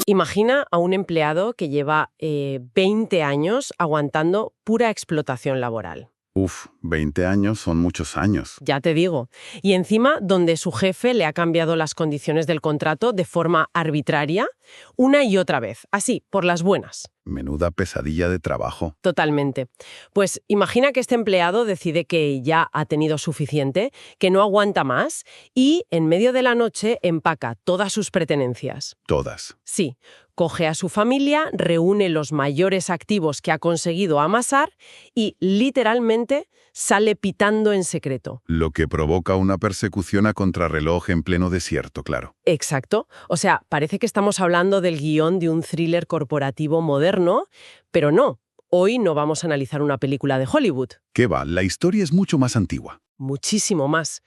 Imagina a un empleado que lleva 20 años aguantando pura explotación laboral. Uf, 20 años son muchos años. Ya te digo. Y encima, donde su jefe le ha cambiado las condiciones del contrato de forma arbitraria, una y otra vez, así, por las buenas. Menuda pesadilla de trabajo. Totalmente. Pues imagina que este empleado decide que ya ha tenido suficiente, que no aguanta más y, en medio de la noche, empaca todas sus pertenencias. Todas. Sí, coge a su familia, reúne los mayores activos que ha conseguido amasar y, literalmente, sale pitando en secreto. Lo que provoca una persecución a contrarreloj en pleno desierto, claro. Exacto. O sea, parece que estamos hablando del guión de un thriller corporativo moderno, pero no. Hoy no vamos a analizar una película de Hollywood. ¿Qué va? La historia es mucho más antigua. Muchísimo más.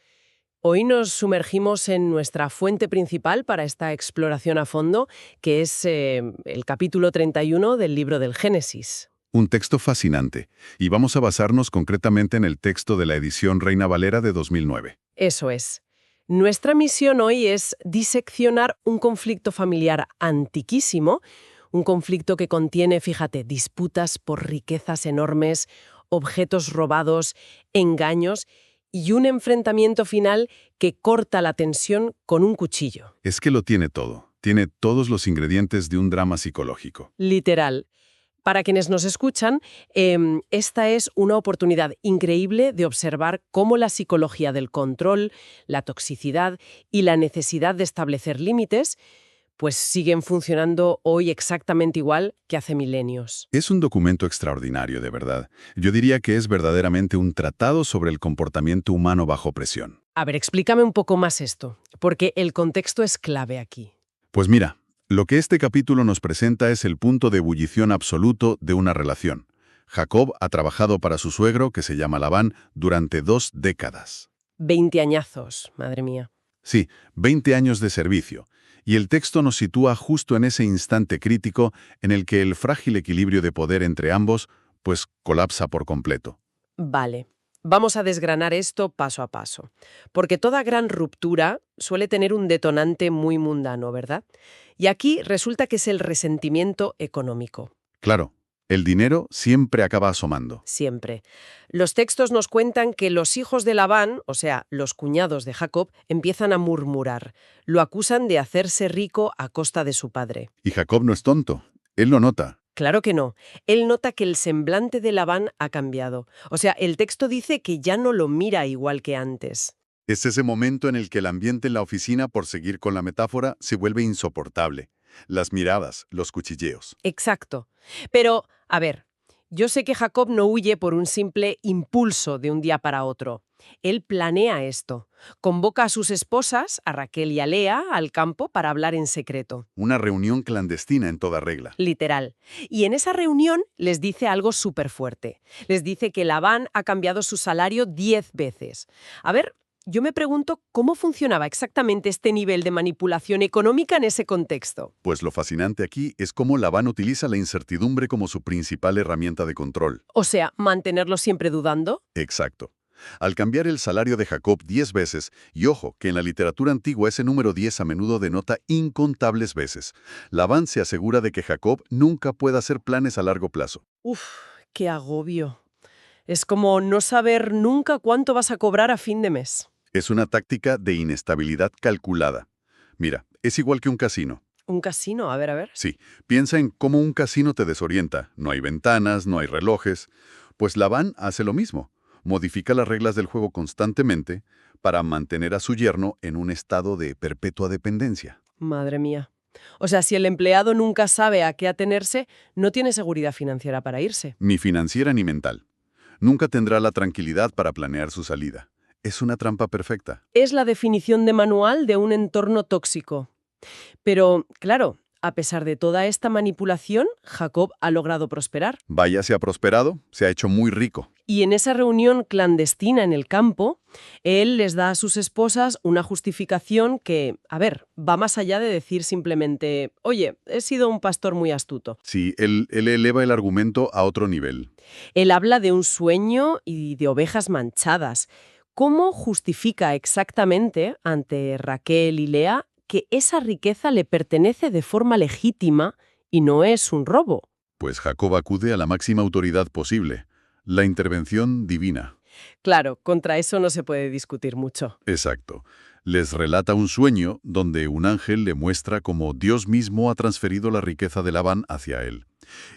Hoy nos sumergimos en nuestra fuente principal para esta exploración a fondo, que es el capítulo 31 del libro del Génesis. Un texto fascinante. Y vamos a basarnos concretamente en el texto de la edición Reina Valera de 2009. Eso es. Nuestra misión hoy es diseccionar un conflicto familiar antiquísimo, un conflicto que contiene, fíjate, disputas por riquezas enormes, objetos robados, engaños y un enfrentamiento final que corta la tensión con un cuchillo. Es que lo tiene todo. Tiene todos los ingredientes de un drama psicológico. Literal. Para quienes nos escuchan, esta es una oportunidad increíble de observar cómo la psicología del control, la toxicidad y la necesidad de establecer límites pues siguen funcionando hoy exactamente igual que hace milenios. Es un documento extraordinario, de verdad. Yo diría que es verdaderamente un tratado sobre el comportamiento humano bajo presión. A ver, explícame un poco más esto, porque el contexto es clave aquí. Pues mira, lo que este capítulo nos presenta es el punto de ebullición absoluto de una relación. Jacob ha trabajado para su suegro, que se llama Labán, durante 2 décadas. 20 añazos, madre mía. Sí, 20 años de servicio. Y el texto nos sitúa justo en ese instante crítico en el que el frágil equilibrio de poder entre ambos, pues, colapsa por completo. Vale, vamos a desgranar esto paso a paso, porque toda gran ruptura suele tener un detonante muy mundano, ¿verdad? Y aquí resulta que es el resentimiento económico. Claro, el dinero siempre acaba asomando. Siempre. Los textos nos cuentan que los hijos de Labán, o sea, los cuñados de Jacob, empiezan a murmurar. Lo acusan de hacerse rico a costa de su padre. Y Jacob no es tonto. Él lo nota. Claro que no. Él nota que el semblante de Labán ha cambiado. O sea, el texto dice que ya no lo mira igual que antes. Es ese momento en el que el ambiente en la oficina, por seguir con la metáfora, se vuelve insoportable. Las miradas, los cuchilleos. Exacto. Pero, a ver, yo sé que Jacob no huye por un simple impulso de un día para otro. Él planea esto. Convoca a sus esposas, a Raquel y a Lea, al campo para hablar en secreto. Una reunión clandestina en toda regla. Literal. Y en esa reunión les dice algo súper fuerte. Les dice que Labán ha cambiado su salario 10 veces. A ver, yo me pregunto cómo funcionaba exactamente este nivel de manipulación económica en ese contexto. Pues lo fascinante aquí es cómo Labán utiliza la incertidumbre como su principal herramienta de control. O sea, mantenerlo siempre dudando. Exacto. Al cambiar el salario de Jacob 10 veces, y ojo, que en la literatura antigua ese número 10 a menudo denota incontables veces, Labán se asegura de que Jacob nunca pueda hacer planes a largo plazo. Uf, qué agobio. Es como no saber nunca cuánto vas a cobrar a fin de mes. Es una táctica de inestabilidad calculada. Mira, es igual que un casino. ¿Un casino? A ver, a ver. Sí, piensa en cómo un casino te desorienta. No hay ventanas, no hay relojes. Pues Labán hace lo mismo. Modifica las reglas del juego constantemente para mantener a su yerno en un estado de perpetua dependencia. Madre mía. O sea, si el empleado nunca sabe a qué atenerse, no tiene seguridad financiera para irse. Ni financiera ni mental. Nunca tendrá la tranquilidad para planear su salida. Es una trampa perfecta. Es la definición de manual de un entorno tóxico. Pero, claro, a pesar de toda esta manipulación, Jacob ha logrado prosperar. Vaya, se ha prosperado, se ha hecho muy rico. Y en esa reunión clandestina en el campo, él les da a sus esposas una justificación que, a ver, va más allá de decir simplemente, oye, he sido un pastor muy astuto. Sí, él eleva el argumento a otro nivel. Él habla de un sueño y de ovejas manchadas. ¿Cómo justifica exactamente ante Raquel y Lea que esa riqueza le pertenece de forma legítima y no es un robo. Pues Jacob acude a la máxima autoridad posible, la intervención divina. Claro, contra eso no se puede discutir mucho. Exacto. Les relata un sueño donde un ángel le muestra cómo Dios mismo ha transferido la riqueza de Labán hacia él.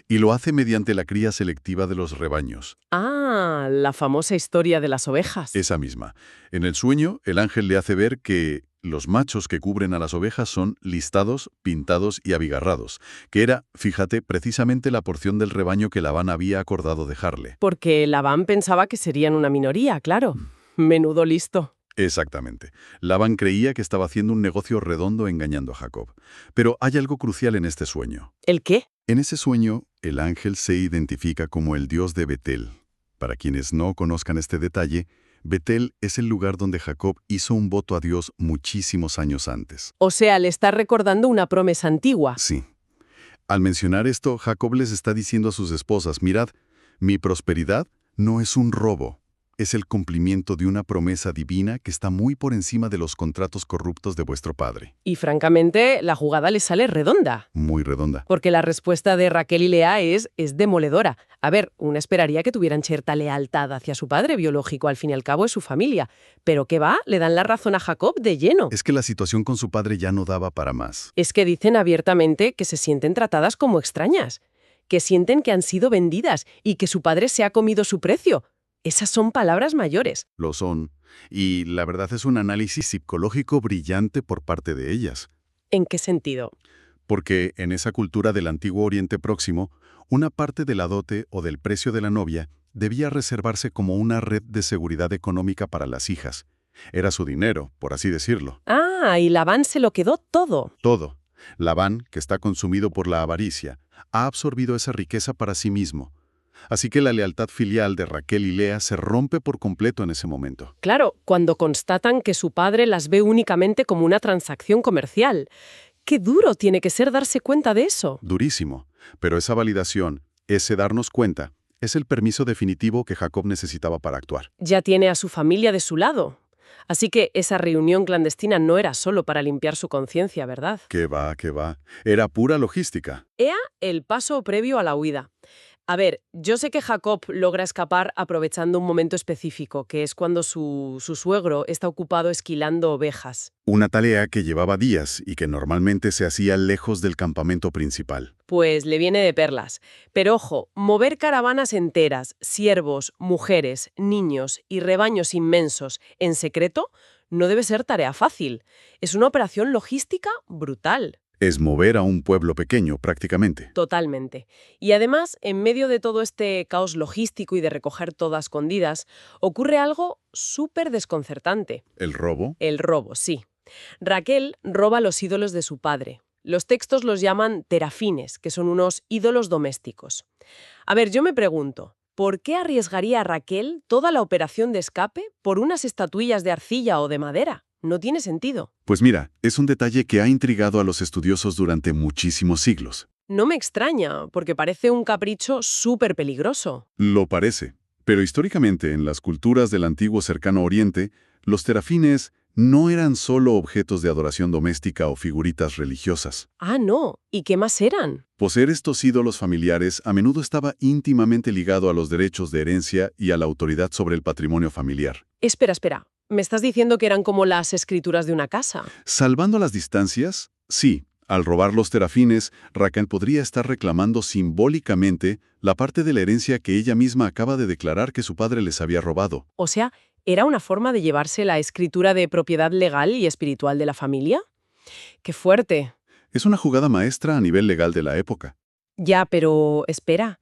Y lo hace mediante la cría selectiva de los rebaños. Ah, la famosa historia de las ovejas. Esa misma. En el sueño, el ángel le hace ver que los machos que cubren a las ovejas son listados, pintados y abigarrados, que era, fíjate, precisamente la porción del rebaño que Labán había acordado dejarle. Porque Labán pensaba que serían una minoría, claro. Menudo listo. Exactamente. Labán creía que estaba haciendo un negocio redondo engañando a Jacob. Pero hay algo crucial en este sueño. ¿El qué? En ese sueño, el ángel se identifica como el dios de Betel. Para quienes no conozcan este detalle, Betel es el lugar donde Jacob hizo un voto a Dios muchísimos años antes. O sea, le está recordando una promesa antigua. Sí. Al mencionar esto, Jacob les está diciendo a sus esposas, mirad, mi prosperidad no es un robo. Es el cumplimiento de una promesa divina que está muy por encima de los contratos corruptos de vuestro padre. Y francamente, la jugada le sale redonda. Muy redonda. Porque la respuesta de Raquel y Lea es demoledora. A ver, uno esperaría que tuvieran cierta lealtad hacia su padre biológico, al fin y al cabo es su familia. Pero ¿qué va? Le dan la razón a Jacob de lleno. Es que la situación con su padre ya no daba para más. Es que dicen abiertamente que se sienten tratadas como extrañas, que sienten que han sido vendidas y que su padre se ha comido su precio. Esas son palabras mayores. Lo son. Y la verdad es un análisis psicológico brillante por parte de ellas. ¿En qué sentido? Porque en esa cultura del antiguo Oriente Próximo, una parte de la dote o del precio de la novia debía reservarse como una red de seguridad económica para las hijas. Era su dinero, por así decirlo. Ah, y Labán se lo quedó todo. Todo. Labán, que está consumido por la avaricia, ha absorbido esa riqueza para sí mismo. Así que la lealtad filial de Raquel y Lea se rompe por completo en ese momento. Claro, cuando constatan que su padre las ve únicamente como una transacción comercial. Qué duro tiene que ser darse cuenta de eso. Durísimo. Pero esa validación, ese darnos cuenta, es el permiso definitivo que Jacob necesitaba para actuar. Ya tiene a su familia de su lado. Así que esa reunión clandestina no era solo para limpiar su conciencia, ¿verdad? ¿Qué va, qué va? Era pura logística. Ea el paso previo a la huida. A ver, yo sé que Jacob logra escapar aprovechando un momento específico, que es cuando su suegro está ocupado esquilando ovejas. Una tarea que llevaba días y que normalmente se hacía lejos del campamento principal. Pues le viene de perlas. Pero ojo, mover caravanas enteras, siervos, mujeres, niños y rebaños inmensos en secreto no debe ser tarea fácil. Es una operación logística brutal. Es mover a un pueblo pequeño, prácticamente. Totalmente. Y además, en medio de todo este caos logístico y de recoger todo a escondidas, ocurre algo súper desconcertante. ¿El robo? El robo, sí. Raquel roba los ídolos de su padre. Los textos los llaman terafines, que son unos ídolos domésticos. A ver, yo me pregunto, ¿por qué arriesgaría Raquel toda la operación de escape por unas estatuillas de arcilla o de madera? No tiene sentido. Pues mira, es un detalle que ha intrigado a los estudiosos durante muchísimos siglos. No me extraña, porque parece un capricho súper peligroso. Lo parece. Pero históricamente, en las culturas del antiguo cercano Oriente, los terafines no eran solo objetos de adoración doméstica o figuritas religiosas. Ah, no. ¿Y qué más eran? Poseer estos ídolos familiares a menudo estaba íntimamente ligado a los derechos de herencia y a la autoridad sobre el patrimonio familiar. Espera. ¿Me estás diciendo que eran como las escrituras de una casa? Salvando las distancias, sí. Al robar los terafines, Raquel podría estar reclamando simbólicamente la parte de la herencia que ella misma acaba de declarar que su padre les había robado. O sea, ¿era una forma de llevarse la escritura de propiedad legal y espiritual de la familia? ¡Qué fuerte! Es una jugada maestra a nivel legal de la época. Ya, pero espera.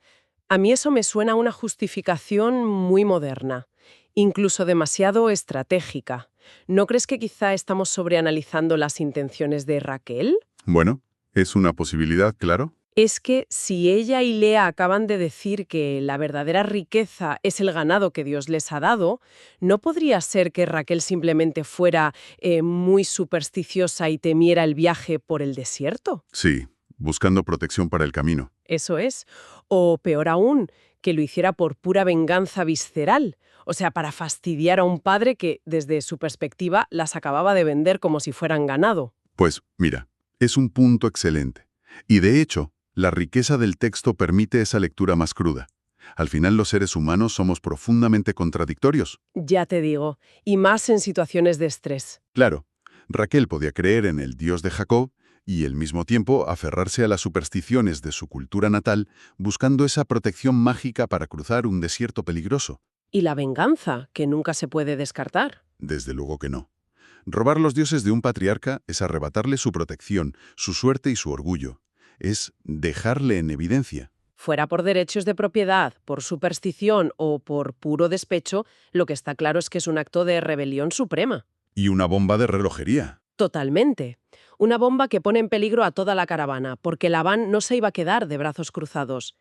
A mí eso me suena a una justificación muy moderna, incluso demasiado estratégica. ¿No crees que quizá estamos sobreanalizando las intenciones de Raquel? Bueno, es una posibilidad, claro. Es que si ella y Lea acaban de decir que la verdadera riqueza es el ganado que Dios les ha dado, ¿no podría ser que Raquel simplemente fuera muy supersticiosa y temiera el viaje por el desierto? Sí, buscando protección para el camino. Eso es. O peor aún, que lo hiciera por pura venganza visceral. O sea, para fastidiar a un padre que, desde su perspectiva, las acababa de vender como si fueran ganado. Pues mira, es un punto excelente. Y de hecho, la riqueza del texto permite esa lectura más cruda. Al final los seres humanos somos profundamente contradictorios. Ya te digo, y más en situaciones de estrés. Claro, Raquel podía creer en el Dios de Jacob y al mismo tiempo aferrarse a las supersticiones de su cultura natal, buscando esa protección mágica para cruzar un desierto peligroso. Y la venganza, que nunca se puede descartar. Desde luego que no. Robar los dioses de un patriarca es arrebatarle su protección, su suerte y su orgullo. Es dejarle en evidencia. Fuera por derechos de propiedad, por superstición o por puro despecho, lo que está claro es que es un acto de rebelión suprema. Y una bomba de relojería. Totalmente. Una bomba que pone en peligro a toda la caravana, porque Labán no se iba a quedar de brazos cruzados.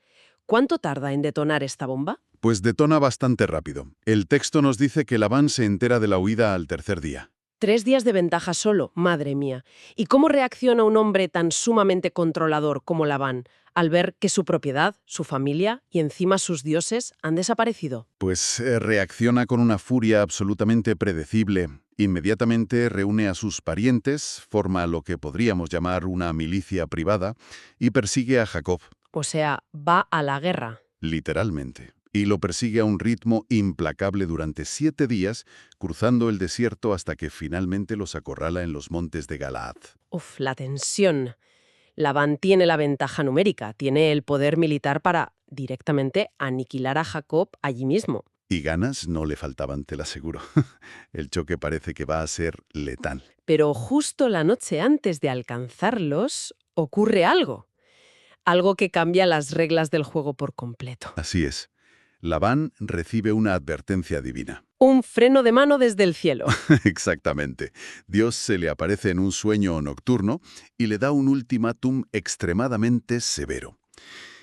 ¿Cuánto tarda en detonar esta bomba? Pues detona bastante rápido. El texto nos dice que Labán se entera de la huida al tercer día. 3 días de ventaja solo, madre mía. ¿Y cómo reacciona un hombre tan sumamente controlador como Labán al ver que su propiedad, su familia y encima sus dioses han desaparecido? Pues reacciona con una furia absolutamente predecible. Inmediatamente reúne a sus parientes, forma lo que podríamos llamar una milicia privada y persigue a Jacob, O sea, va a la guerra. literalmente. Y lo persigue a un ritmo implacable durante 7 días, cruzando el desierto hasta que finalmente los acorrala en los montes de Galaad. Uf, la tensión. Labán tiene la ventaja numérica, tiene el poder militar para directamente aniquilar a Jacob allí mismo. Y ganas no le faltaban, te lo aseguro. El choque parece que va a ser letal. Pero justo la noche antes de alcanzarlos, ocurre algo. Algo que cambia las reglas del juego por completo. Así es. Labán recibe una advertencia divina. Un freno de mano desde el cielo. Exactamente. Dios se le aparece en un sueño nocturno y le da un ultimátum extremadamente severo.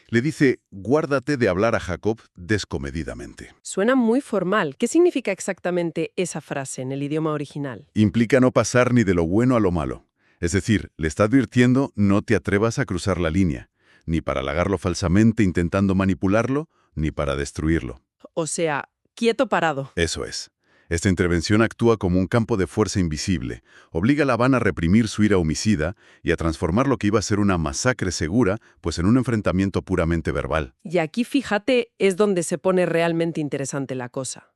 Le dice, guárdate de hablar a Jacob descomedidamente. Suena muy formal. ¿Qué significa exactamente esa frase en el idioma original? Implica no pasar ni de lo bueno a lo malo. Es decir, le está advirtiendo no te atrevas a cruzar la línea, ni para halagarlo falsamente intentando manipularlo, ni para destruirlo. O sea, quieto parado. Eso es. Esta intervención actúa como un campo de fuerza invisible, obliga a Labán a reprimir su ira homicida y a transformar lo que iba a ser una masacre segura, pues en un enfrentamiento puramente verbal. Y aquí, fíjate, es donde se pone realmente interesante la cosa.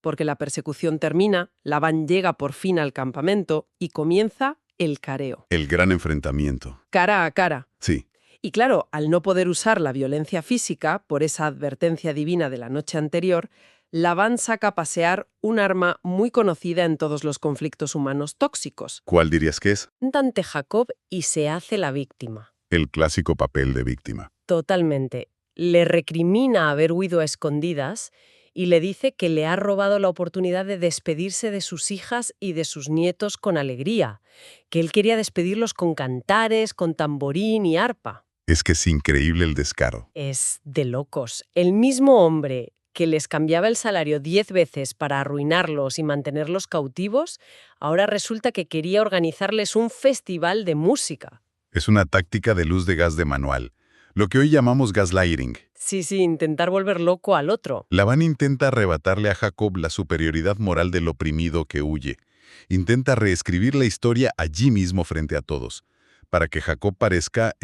Porque la persecución termina, Labán llega por fin al campamento y comienza el careo. El gran enfrentamiento. Cara a cara. Sí, Y claro, al no poder usar la violencia física, por esa advertencia divina de la noche anterior, Labán saca a pasear un arma muy conocida en todos los conflictos humanos tóxicos. ¿cuál dirías que es? Ante Jacob y se hace la víctima. El clásico papel de víctima. Totalmente. Le recrimina haber huido a escondidas y le dice que le ha robado la oportunidad de despedirse de sus hijas y de sus nietos con alegría, que él quería despedirlos con cantares, con tamborín y arpa. Es que es increíble el descaro. Es de locos. El mismo hombre que les cambiaba el salario 10 veces para arruinarlos y mantenerlos cautivos, ahora resulta que quería organizarles un festival de música. Es una táctica de luz de gas de manual, lo que hoy llamamos gaslighting. Sí, intentar volver loco al otro. Labán intenta arrebatarle a Jacob la superioridad moral del oprimido que huye. Intenta reescribir la historia allí mismo frente a todos, para que Jacob parezca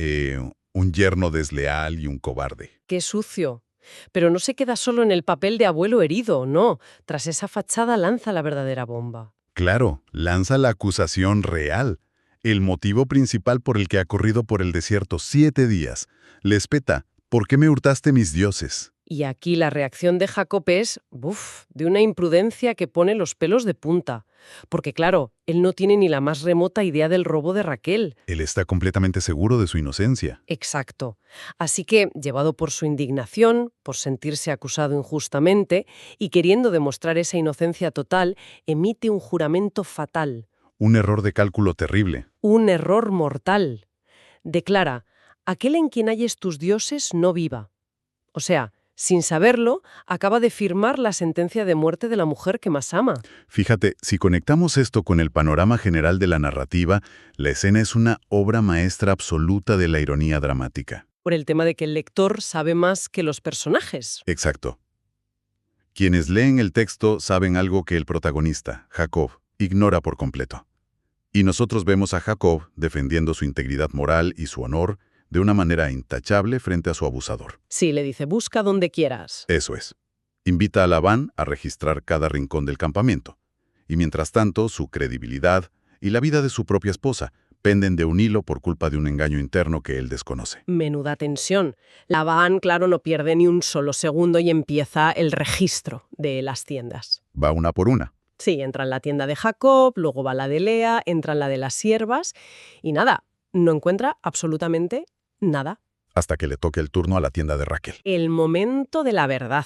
un yerno desleal y un cobarde. Qué sucio. Pero no se queda solo en el papel de abuelo herido, no. Tras esa fachada lanza la verdadera bomba. Claro, lanza la acusación real. El motivo principal por el que ha corrido por el desierto 7 días. Le espeta, ¿por qué me hurtaste mis dioses? Y aquí la reacción de Jacob es, de una imprudencia que pone los pelos de punta. Porque claro, él no tiene ni la más remota idea del robo de Raquel. Él está completamente seguro de su inocencia. Exacto. Así que, llevado por su indignación, por sentirse acusado injustamente y queriendo demostrar esa inocencia total, emite un juramento fatal. Un error de cálculo terrible. Un error mortal. Declara, aquel en quien halles tus dioses no viva. O sea, sin saberlo, acaba de firmar la sentencia de muerte de la mujer que más ama. Fíjate, si conectamos esto con el panorama general de la narrativa, la escena es una obra maestra absoluta de la ironía dramática. Por el tema de que el lector sabe más que los personajes. Exacto. Quienes leen el texto saben algo que el protagonista, Jacob, ignora por completo. Y nosotros vemos a Jacob defendiendo su integridad moral y su honor de una manera intachable frente a su abusador. Sí, le dice, busca donde quieras. Eso es. Invita a Labán a registrar cada rincón del campamento. Y mientras tanto, su credibilidad y la vida de su propia esposa penden de un hilo por culpa de un engaño interno que él desconoce. Menuda tensión. Labán, claro, no pierde ni un solo segundo y empieza el registro de las tiendas. Va una por una. Sí, entra en la tienda de Jacob, luego va la de Lea, entra en la de las siervas y nada, no encuentra absolutamente nada. Hasta que le toque el turno a la tienda de Raquel. El momento de la verdad.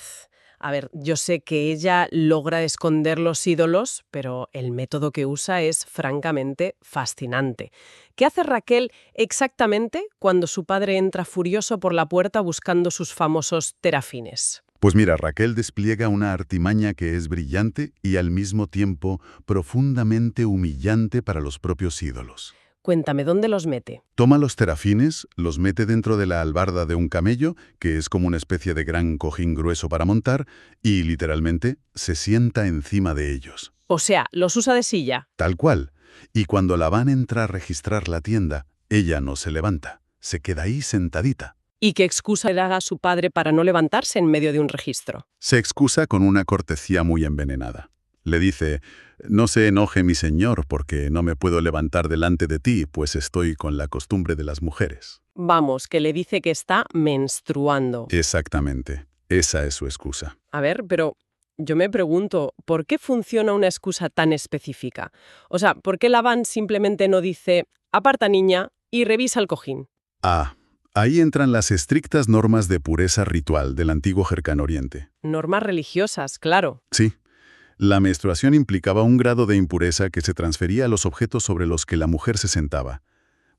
A ver, yo sé que ella logra esconder los ídolos, pero el método que usa es francamente fascinante. ¿Qué hace Raquel exactamente cuando su padre entra furioso por la puerta buscando sus famosos terafines? Pues mira, Raquel despliega una artimaña que es brillante y al mismo tiempo profundamente humillante para los propios ídolos. Cuéntame, ¿dónde los mete? Toma los terafines, los mete dentro de la albarda de un camello, que es como una especie de gran cojín grueso para montar, y literalmente se sienta encima de ellos. O sea, los usa de silla. Tal cual. Y cuando Labán entra a registrar la tienda, ella no se levanta, se queda ahí sentadita. ¿Y qué excusa le da a su padre para no levantarse en medio de un registro? Se excusa con una cortesía muy envenenada. Le dice: «No se enoje mi señor, porque no me puedo levantar delante de ti, pues estoy con la costumbre de las mujeres». Vamos, que le dice que está menstruando. Exactamente. Esa es su excusa. A ver, pero yo me pregunto, ¿por qué funciona una excusa tan específica? O sea, ¿por qué Labán simplemente no dice, aparta niña y revisa el cojín? Ahí entran las estrictas normas de pureza ritual del antiguo Cercano Oriente. Normas religiosas, claro. Sí. La menstruación implicaba un grado de impureza que se transfería a los objetos sobre los que la mujer se sentaba.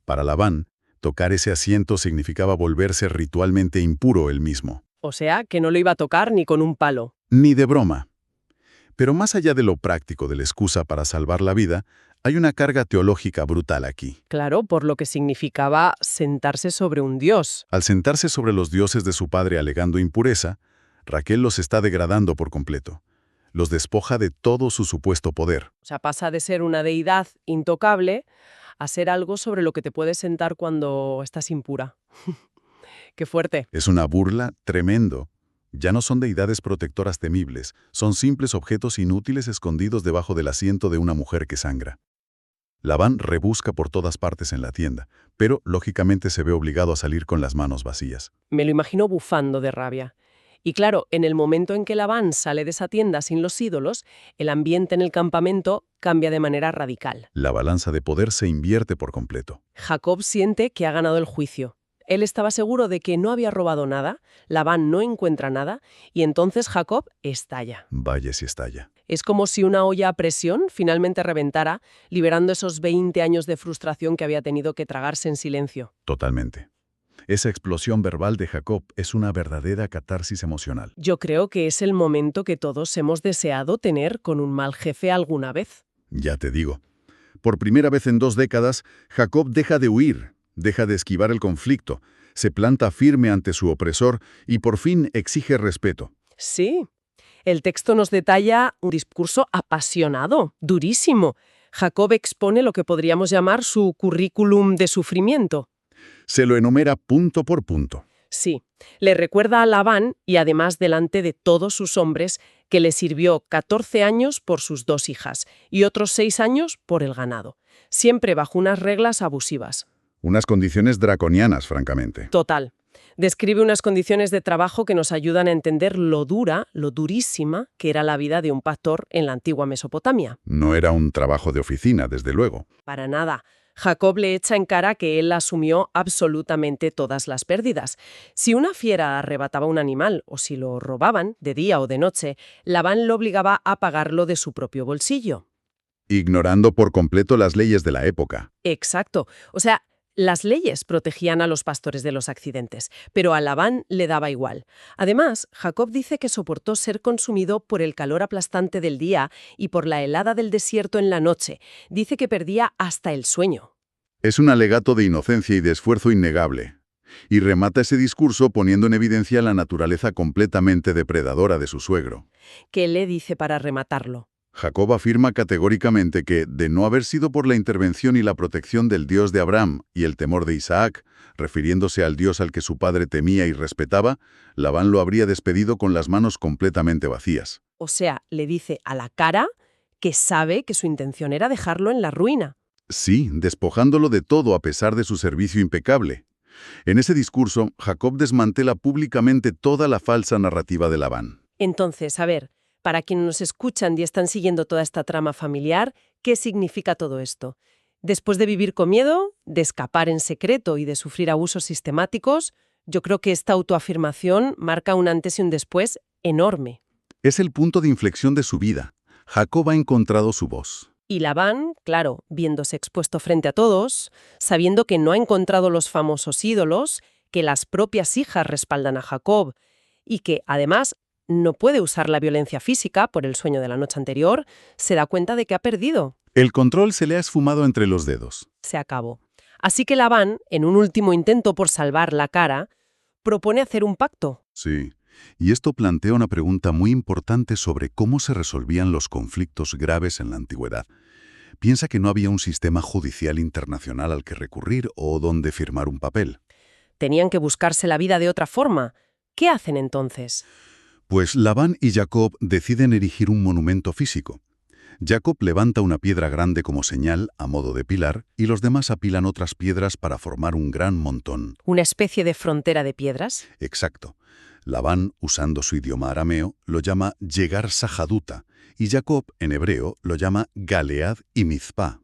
Para Labán, tocar ese asiento significaba volverse ritualmente impuro él mismo. O sea, que no lo iba a tocar ni con un palo. Ni de broma. Pero más allá de lo práctico de la excusa para salvar la vida, hay una carga teológica brutal aquí. Claro, por lo que significaba sentarse sobre un dios. Al sentarse sobre los dioses de su padre alegando impureza, Raquel los está degradando por completo. Los despoja de todo su supuesto poder. O sea, pasa de ser una deidad intocable a ser algo sobre lo que te puedes sentar cuando estás impura. ¡Qué fuerte! Es una burla tremendo. Ya no son deidades protectoras temibles, son simples objetos inútiles escondidos debajo del asiento de una mujer que sangra. Labán rebusca por todas partes en la tienda, pero lógicamente se ve obligado a salir con las manos vacías. Me lo imagino bufando de rabia. Y claro, en el momento en que Labán sale de esa tienda sin los ídolos, el ambiente en el campamento cambia de manera radical. La balanza de poder se invierte por completo. Jacob siente que ha ganado el juicio. Él estaba seguro de que no había robado nada, Labán no encuentra nada, y entonces Jacob estalla. Vaya si estalla. Es como si una olla a presión finalmente reventara, liberando esos 20 años de frustración que había tenido que tragarse en silencio. Totalmente. Esa explosión verbal de Jacob es una verdadera catarsis emocional. Yo creo que es el momento que todos hemos deseado tener con un mal jefe alguna vez. Ya te digo. Por primera vez en 2 décadas, Jacob deja de huir, deja de esquivar el conflicto, se planta firme ante su opresor y por fin exige respeto. Sí. El texto nos detalla un discurso apasionado, durísimo. Jacob expone lo que podríamos llamar su currículum de sufrimiento. Se lo enumera punto por punto. Sí, le recuerda a Labán, y además delante de todos sus hombres, que le sirvió 14 años por sus 2 hijas y otros 6 años por el ganado, siempre bajo unas reglas abusivas. Unas condiciones draconianas, francamente. Total. Describe unas condiciones de trabajo que nos ayudan a entender lo dura, lo durísima que era la vida de un pastor en la antigua Mesopotamia. No era un trabajo de oficina, desde luego. Para nada. Jacob le echa en cara que él asumió absolutamente todas las pérdidas. Si una fiera arrebataba un animal o si lo robaban, de día o de noche, Labán lo obligaba a pagarlo de su propio bolsillo. Ignorando por completo las leyes de la época. Exacto. O sea, las leyes protegían a los pastores de los accidentes, pero a Labán le daba igual. Además, Jacob dice que soportó ser consumido por el calor aplastante del día y por la helada del desierto en la noche. Dice que perdía hasta el sueño. Es un alegato de inocencia y de esfuerzo innegable. Y remata ese discurso poniendo en evidencia la naturaleza completamente depredadora de su suegro. ¿Qué le dice para rematarlo? Jacob afirma categóricamente que, de no haber sido por la intervención y la protección del Dios de Abraham y el temor de Isaac, refiriéndose al Dios al que su padre temía y respetaba, Labán lo habría despedido con las manos completamente vacías. O sea, le dice a la cara que sabe que su intención era dejarlo en la ruina. Sí, despojándolo de todo a pesar de su servicio impecable. En ese discurso, Jacob desmantela públicamente toda la falsa narrativa de Labán. Entonces, a ver, para quienes nos escuchan y están siguiendo toda esta trama familiar, ¿qué significa todo esto? Después de vivir con miedo, de escapar en secreto y de sufrir abusos sistemáticos, yo creo que esta autoafirmación marca un antes y un después enorme. Es el punto de inflexión de su vida. Jacob ha encontrado su voz. Y Labán, claro, viéndose expuesto frente a todos, sabiendo que no ha encontrado los famosos ídolos, que las propias hijas respaldan a Jacob y que, además, no puede usar la violencia física por el sueño de la noche anterior, se da cuenta de que ha perdido. El control se le ha esfumado entre los dedos. Se acabó. Así que Labán, en un último intento por salvar la cara, propone hacer un pacto. Sí. Y esto plantea una pregunta muy importante sobre cómo se resolvían los conflictos graves en la antigüedad. Piensa que no había un sistema judicial internacional al que recurrir o donde firmar un papel. Tenían que buscarse la vida de otra forma. ¿Qué hacen entonces? Pues Labán y Jacob deciden erigir un monumento físico. Jacob levanta una piedra grande como señal, a modo de pilar, y los demás apilan otras piedras para formar un gran montón. ¿Una especie de frontera de piedras? Exacto. Labán, usando su idioma arameo, lo llama Yegar Sahaduta, y Jacob, en hebreo, lo llama Galead y Mizpah,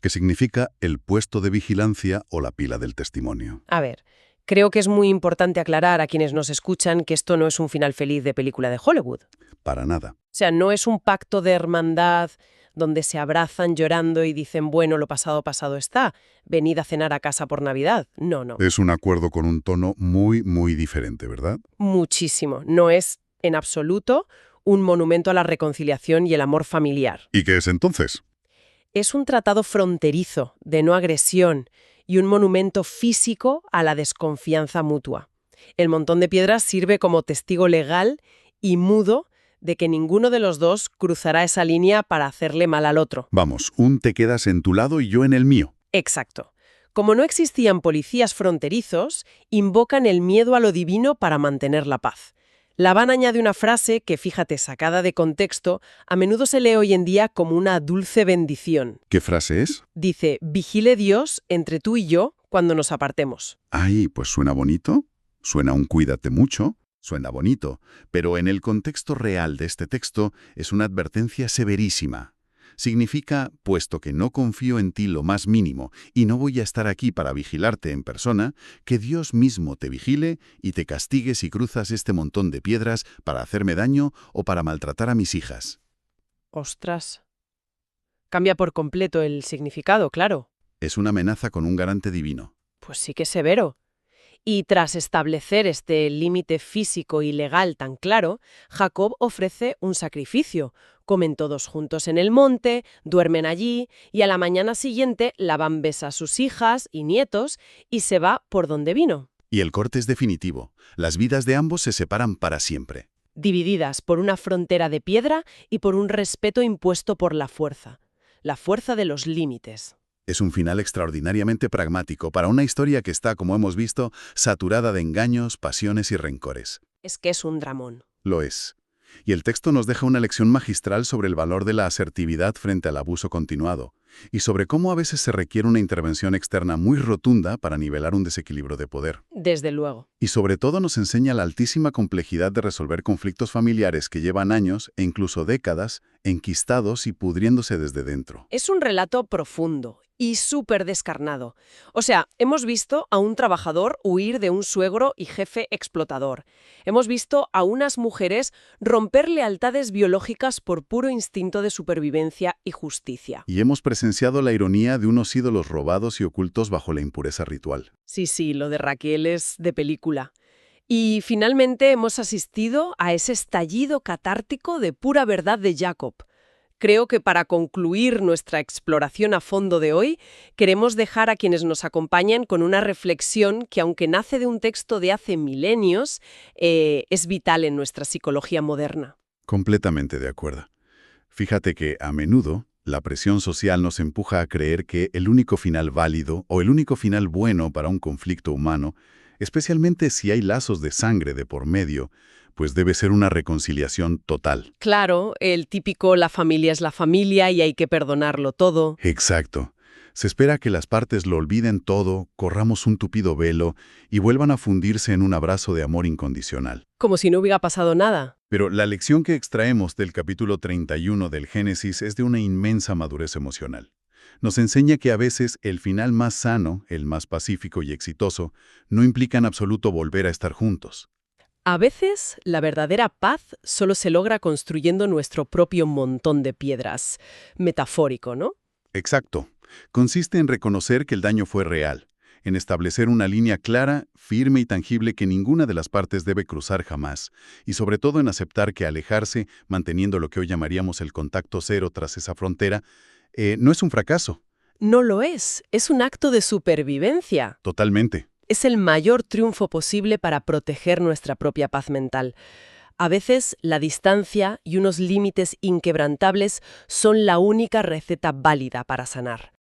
que significa el puesto de vigilancia o la pila del testimonio. A ver, creo que es muy importante aclarar a quienes nos escuchan que esto no es un final feliz de película de Hollywood. Para nada. O sea, no es un pacto de hermandad donde se abrazan llorando y dicen, bueno, lo pasado pasado está, venid a cenar a casa por Navidad. No, no. Es un acuerdo con un tono muy, muy diferente, ¿verdad? Muchísimo. No es, en absoluto, un monumento a la reconciliación y el amor familiar. ¿Y qué es entonces? Es un tratado fronterizo de no agresión y un monumento físico a la desconfianza mutua. El montón de piedras sirve como testigo legal y mudo de que ninguno de los dos cruzará esa línea para hacerle mal al otro. Vamos, un te quedas en tu lado y yo en el mío. Exacto. Como no existían policías fronterizos, invocan el miedo a lo divino para mantener la paz. Labán añade una frase que, fíjate, sacada de contexto, a menudo se lee hoy en día como una dulce bendición. ¿Qué frase es? Dice, vigile Dios entre tú y yo cuando nos apartemos. Ay, pues suena bonito. Suena un cuídate mucho. Suena bonito, pero en el contexto real de este texto es una advertencia severísima. Significa, puesto que no confío en ti lo más mínimo y no voy a estar aquí para vigilarte en persona, que Dios mismo te vigile y te castigue si cruzas este montón de piedras para hacerme daño o para maltratar a mis hijas. Ostras. Cambia por completo el significado, claro. Es una amenaza con un garante divino. Pues sí que es severo. Y tras establecer este límite físico y legal tan claro, Jacob ofrece un sacrificio. Comen todos juntos en el monte, duermen allí y a la mañana siguiente Labán besa a sus hijas y nietos y se va por donde vino. Y el corte es definitivo. Las vidas de ambos se separan para siempre. Divididas por una frontera de piedra y por un respeto impuesto por la fuerza de los límites. Es un final extraordinariamente pragmático para una historia que está, como hemos visto, saturada de engaños, pasiones y rencores. Es que es un dramón. Lo es. Y el texto nos deja una lección magistral sobre el valor de la asertividad frente al abuso continuado, y sobre cómo a veces se requiere una intervención externa muy rotunda para nivelar un desequilibrio de poder. Desde luego. Y sobre todo nos enseña la altísima complejidad de resolver conflictos familiares que llevan años e incluso décadas enquistados y pudriéndose desde dentro. Es un relato profundo y súper descarnado. O sea, hemos visto a un trabajador huir de un suegro y jefe explotador. Hemos visto a unas mujeres romper lealtades biológicas por puro instinto de supervivencia y justicia. Y hemos presenciado la ironía de unos ídolos robados y ocultos bajo la impureza ritual. Sí, lo de Raquel es de película. Y finalmente hemos asistido a ese estallido catártico de pura verdad de Jacob. Creo que para concluir nuestra exploración a fondo de hoy, queremos dejar a quienes nos acompañan con una reflexión que, aunque nace de un texto de hace milenios, es vital en nuestra psicología moderna. Completamente de acuerdo. Fíjate que, a menudo, la presión social nos empuja a creer que el único final válido o el único final bueno para un conflicto humano, especialmente si hay lazos de sangre de por medio, pues debe ser una reconciliación total. Claro, el típico la familia es la familia y hay que perdonarlo todo. Exacto. Se espera que las partes lo olviden todo, corramos un tupido velo y vuelvan a fundirse en un abrazo de amor incondicional. Como si no hubiera pasado nada. Pero la lección que extraemos del capítulo 31 del Génesis es de una inmensa madurez emocional. Nos enseña que a veces el final más sano, el más pacífico y exitoso, no implica en absoluto volver a estar juntos. A veces, la verdadera paz solo se logra construyendo nuestro propio montón de piedras. Metafórico, ¿no? Exacto. Consiste en reconocer que el daño fue real, en establecer una línea clara, firme y tangible que ninguna de las partes debe cruzar jamás, y sobre todo en aceptar que alejarse, manteniendo lo que hoy llamaríamos el contacto cero tras esa frontera, no es un fracaso. No lo es un acto de supervivencia. Totalmente. Es el mayor triunfo posible para proteger nuestra propia paz mental. A veces, la distancia y unos límites inquebrantables son la única receta válida para sanar.